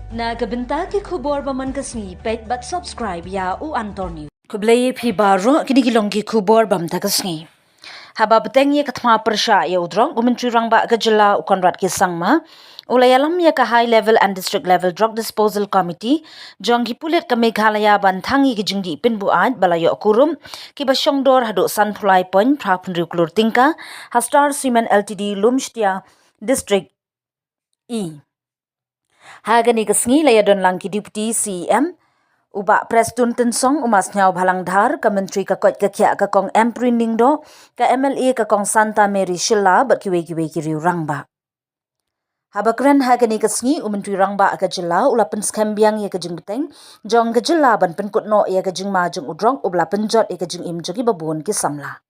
Nagabenta ki khubor baman kasni pet but subscribe ya u Antonio. Kublay phi baro kinigilong ki khubor bam takasni. Haba beteng ye kathma pyrshah ya udrong Myntri Rangbah Gajala u Conrad K Sangma ïalam ïaka High Level and District Level DrugDisposal Committee jonggi pulit ke Meghalaya bantangi ki jingdi pinbu aj balayo kurum ki basyongdor hado sanpulai point prapundri kulur tingka hastar Cement Ltd Lumshtia District E. Hagani kasngi layadon lang ki Deputy CM uba Preston Tensong umas nyau bhalang dhar ka Menteri ka kot ka kya ka kong Emprin do ka MLA ka kong Santa Mary Shilla bat kiwe ki riu Rangbah. Habakran hagani kasngi Myntri Rangbah ka jilla ulapan skambiang ya ka jingbeteng jong ka jilla ban penkutno ya ka jingma jong udrong ubla penjot ya ka jing im jogi babun ki samla.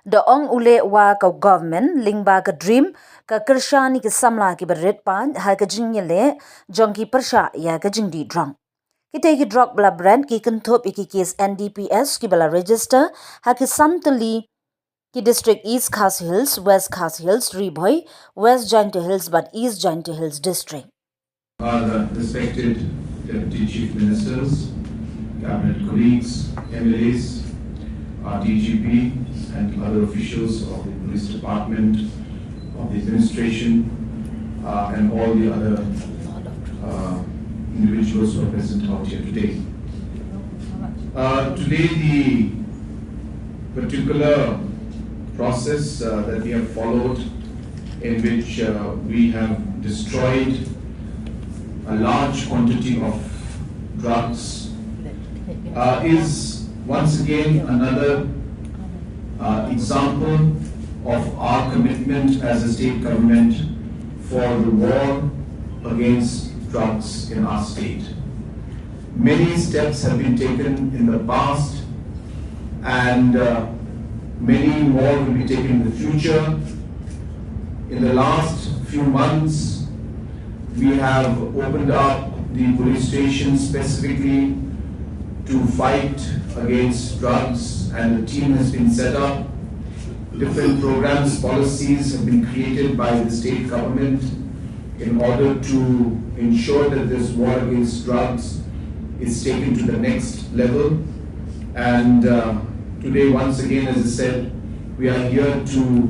Doong ule wa ka government lingba ka dream ka kershani ki samla ki berit pan ha ka jingyele jong ki pyrshah ya ka jingdi drong. Kita ki drok bla brand ki kentup ki case NDPS ki bala register ha ki samtali ki district East Khas Hills, West Khas Hills, Riboy, West Jaintia Hills but East Jaintia Hills district. Our respected Deputy Chief Ministers, Cabinet colleagues, MLAs, our DGP and other officials of the Police Department, of the administration, and all the other individuals who are present out here today. Today the particular process that we have followed in which we have destroyed a large quantity of drugs is once again another example of our commitment as a state government for the war against drugs in our state. Many steps have been taken in the past and many more will be taken in the future. In the last few months, we have opened up the police station specifically to fight against drugs, and a team has been set up. Different programs, policies have been created by the state government in order to ensure that this war against drugs is taken to the next level. And today, once again, as I said, we are here to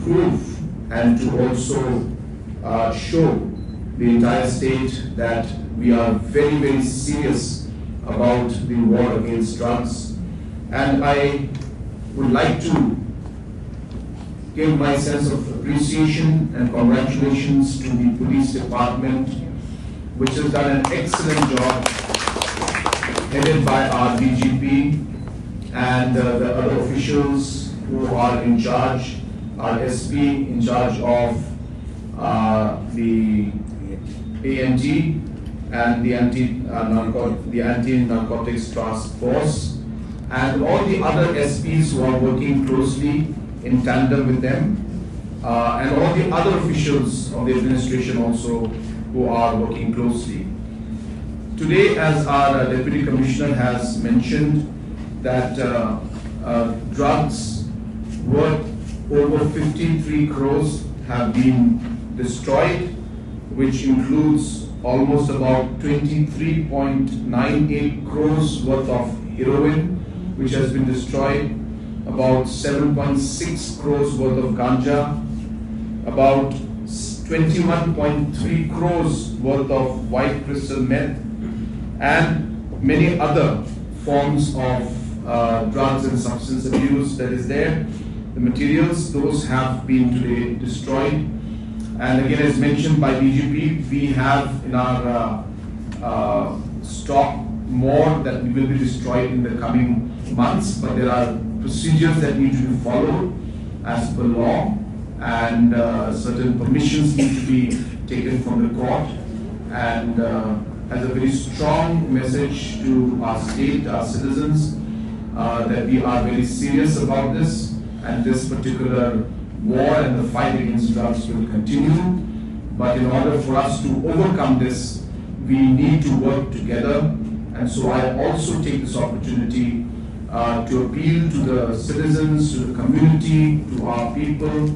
prove and to also show the entire state that we are very, very serious about the war against drugs. And I would like to give my sense of appreciation and congratulations to the police department, which has done an excellent job, headed by our DGP and the other officials who are in charge, our SP in charge of the ANT and the Anti-Narcotics Task Force, and all the other SPs who are working closely in tandem with them, and all the other officials of the administration also who are working closely. Today, as our Deputy Commissioner has mentioned, that drugs worth over 53 crores have been destroyed, which includes almost about 23.98 crores worth of heroin, which has been destroyed, about 7.6 crores worth of ganja, about 21.3 crores worth of white crystal meth, and many other forms of drugs and substance abuse that is there. The materials, those have been today destroyed. And again, as mentioned by DGP, we have in our stock more that will be destroyed in the coming months, but there are procedures that need to be followed as per law, and certain permissions need to be taken from the court, and as a very strong message to our state, our citizens, that we are very serious about this, and this particular war and the fight against drugs will continue. But in order for us to overcome this, we need to work together. And so I also take this opportunity to appeal to the citizens, to the community, to our people,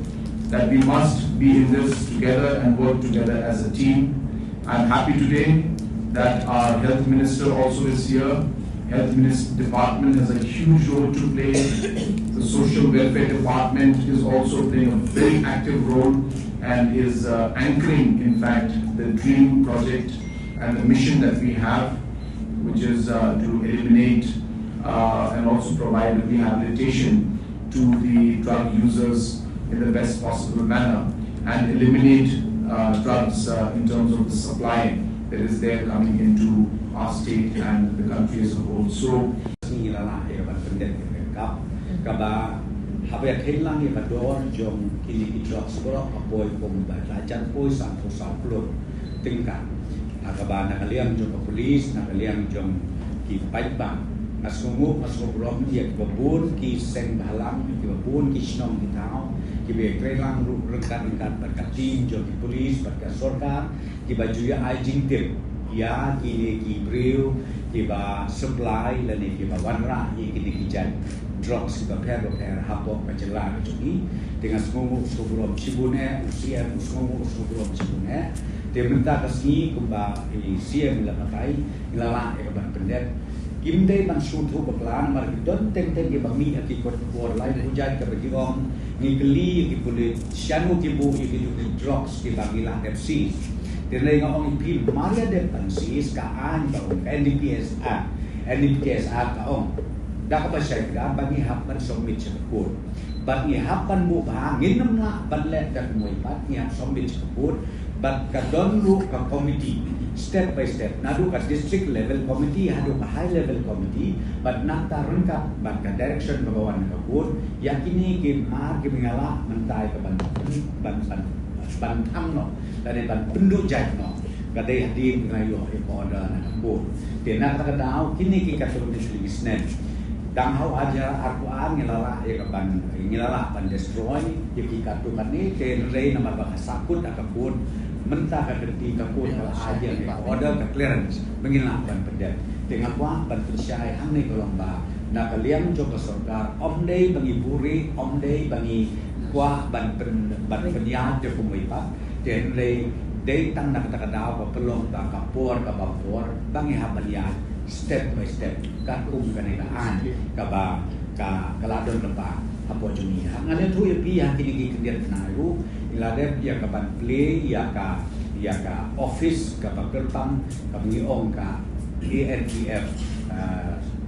that we must be in this together and work together as a team. I'm happy today that our Health Minister also is here. Health Department has a huge role to play. The Social Welfare Department is also playing a very active role and is anchoring, in fact, the DREAM project and the mission that we have, which is to eliminate and also provide rehabilitation to the drug users in the best possible manner and eliminate drugs in terms of the supply that is there coming into our state and the country as a whole. So, habis hilang ia kador jom kini kita sekolah apoi kombat ajan poi sampo sampul tingkat agaba nak liang jom polis nak liang jom ki paibang asungu rom dia kebun ki seng balang ki kebun ki snom ki tau ki be krelang rekat berkatin jom ki polis berkat sorkar ki baju ya ajing tim ya ki bril ki ba supply dan ki ba wanra ki jan drugs kita repair hapok berjalan jadi dengan semua sebelum cibune usia semua sebelum cibune dia minta kasih kumba sia mula pakai ilala ban pendet kimde ban sutu beklan mar don tem dia bami aki kot bor lain hujan ke berjiong ni geli ki boleh syanu ki bu ki drugs ki bagilah FC dia ngomong pil maria de pansis ka an ka NDPS ka dah apa saya bagi hapan somit ceput bagi hapan bu bangin namla banlet dak moi pat nya somit ceput bat kadon lu ka committee step by step nadu ka district level committee hadu ka high level committee bat nata rengkap bat ka direction ka bawan ka pun yakini ke mar ke mengala mentai ka ban tham no dari ban penduk jai no kadai hadir ngayo e order na pun tena ka dau kini ki ka turun dislisnen dang hau aja Al-Quran ngilala ban destroy yaki katu kani ten rei nama bahasa sakut akapun mentah ka kerti kapun aja ni order ka clearance mengilala ban pedat dengan kuah ban persyai hang ni kolomba nak kalian coba sorkar om dei bagi buri om dei bagi kuah ban penyahat je kumipat ten rei dei tang nak kata dau ka pelong ka kapur ka bapur bangi habaliat step by step kakum kanailaan kaba ka kaladon lepa apa jumi ngane tu pi yang kini kendian kenaru ilade ya kaban play ya ka office ka bakerpang ka ngiong ka ANTF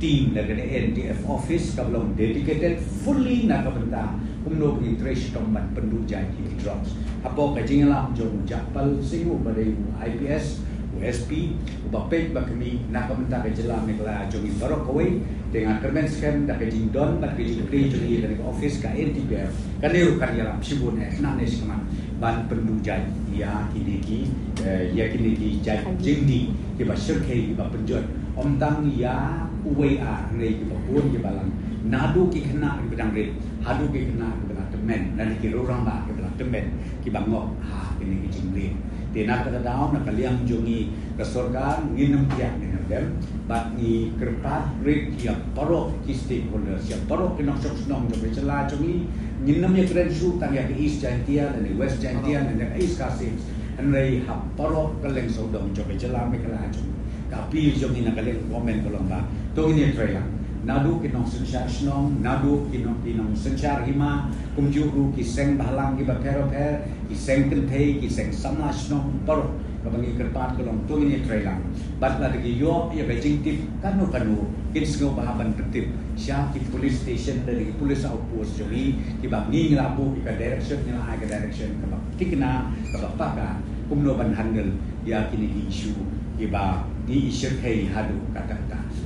team dari ANTF office ka belum dedicated fully na ka benda kumno ni trace tombat pendujai ki drugs apa ka jingala jom japal singu pada IPS USP ubapek bakmi nak minta ke jelam ni kala jogi barok kawai dengan kermen scam dak jing don bat ke jing pri jogi dari office ka NTPF kan ni rukan yalam sibun nak ni sama ban pendujai ya kini ki jai jingdi ki ba shirke ki ba penjot om tang ya UWA ni ki ba pun ki balang nadu ki kena ki bedang red hadu ki kena ki bedang temen dan ki orang ba ki bedang temen ki bangok ha kini ki jing red dia nak kata nak kalian jongi kesorkan nginam tiak dengan dem bat ni kerpat red yang parok ki stakeholder siap parok ki nak sok-sok jom bercela jongi nginam ya keren su tang ya east jantia dan west jantia dan east kasih anrai hap parok keleng sodong jom bercela mekala jom tapi jongi nak kalian komen kolomba tu ini trailer nadu kinong sensasyon nadu kinong sensyar hima kumjuru ki seng bahalang ki bakero-per ki seng kentei ki seng samasnong por kabangi kerpat kolong tu ini trailang bat la degi yo ya beijing tip kanu kin sengo bahaban tertib sya ki police station dari police outpost joli ki bangi ngelabu ki direction ngela ke direction ka tikna ka paka kumno ban handle ya kini isu ki ba di isu kai hadu kata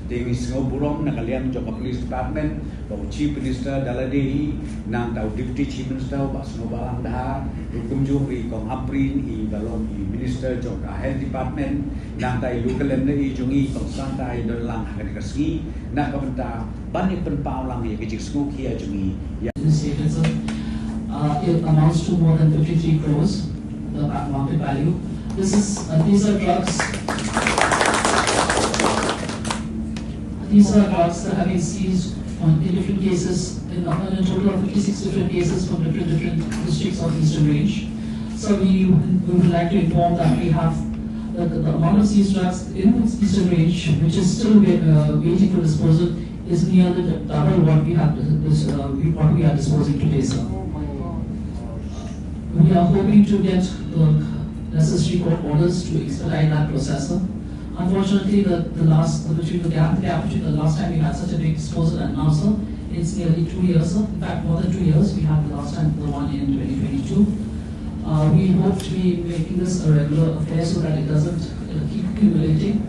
dengan semua burung nak kalian jawab police department, bawa chief minister daladi, nang tahu deputy chief minister, bawa semua balang dah, hukum juri kong aprin, balong minister jawab health department, nang tahu local NDI jungi kong santai dalam akan dikasih, nak komentar banyak penpau lang yang kecil semua kia jungi. It amounts to more than 53 crores, the market value. These are drugs. These are drugs that have been seized in different cases, in a total of 56 different cases from different districts of Eastern Range. So we would like to inform that we have the amount of seized drugs in the eastern range, which is still waiting for disposal, is nearly double what we have what we are disposing today, sir. We are hoping to get the necessary court orders to expedite that process, sir. Unfortunately, the gap between the last time we had such a big disposal and now, sir, it's nearly 2 years, sir. In fact, more than 2 years. We had the last time, the one in 2022. We hope to be making this a regular affair so that it doesn't keep accumulating,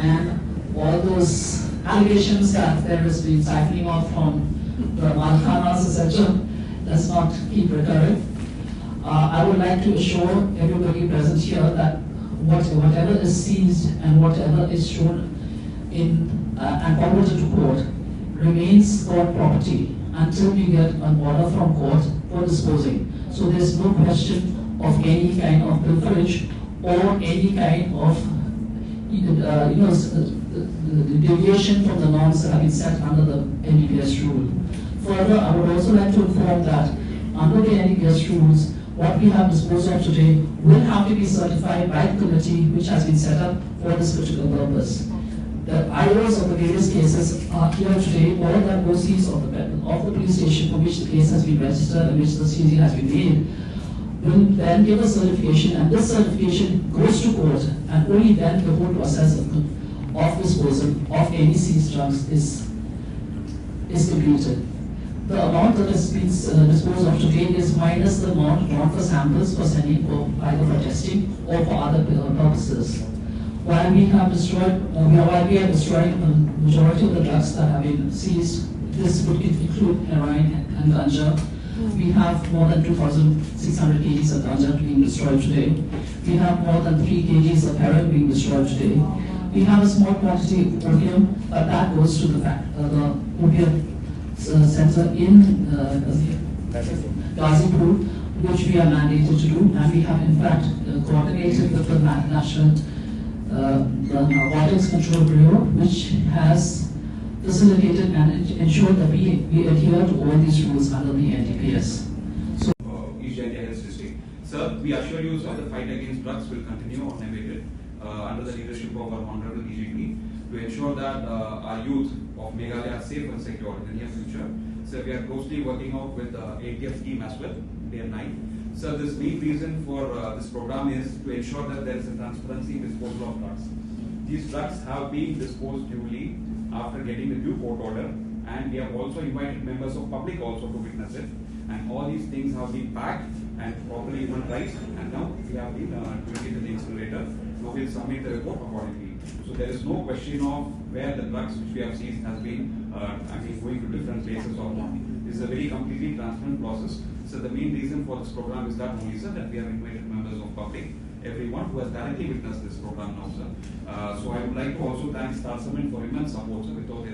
and all those allegations that there has been siphoning off from the Malkhanas, etc., does not keep recurring. I would like to assure everybody present here that whatever is seized and whatever is shown in and forwarded to court remains court property until we get an order from court for disposing. So there's no question of any kind of pilferage or any kind of deviation from the norms that have been set under the NDPS rule. Further, I would also like to inform that under the NDPS rules, what we have disposed of today will have to be certified by the committee which has been set up for this particular purpose. The IOs of the various cases are here today, all the OCs of the police station for which the case has been registered and which the seizure has been made, will then give a certification, and this certification goes to court, and only then the whole process of disposal of any seized drugs is completed. The amount that has been disposed of today is minus the amount drawn for samples for sending for either for testing or for other purposes. While we are destroying the majority of the drugs that have been seized, this would include heroin and ganja. We have more than 2,600 kgs of ganja being destroyed today. We have more than 3 kgs of heroin being destroyed today. We have a small quantity of opium, but that goes to the opium center in Ghazipur, which we are mandated to do, and we have in fact coordinated with the National Narcotics Control Bureau, which has facilitated and ensured that we adhere to all these rules under the NDPS. East India Health District. Sir, we assure you that the fight against drugs will continue unabated under the leadership of our Honorable DGP to ensure that our youth of Meghalaya are safe and secure in the near future. So we are closely working out with the ATF team as well, day and night. So this main reason for this program is to ensure that there is a transparency in disposal of drugs. These drugs have been disposed duly after getting the due court order, and we have also invited members of public also to witness it. And all these things have been packed and properly humanized, and now we have been doing it in the incinerator. Now we'll submit the report accordingly. So there is no question of where the drugs which we have seized has been going to different places or not. This is a very completely transparent process. So the main reason for this program is that only, sir, that we have invited members of public, everyone who has directly witnessed this program now, sir. So I would like to also thank Star Cement for immense support, sir. Without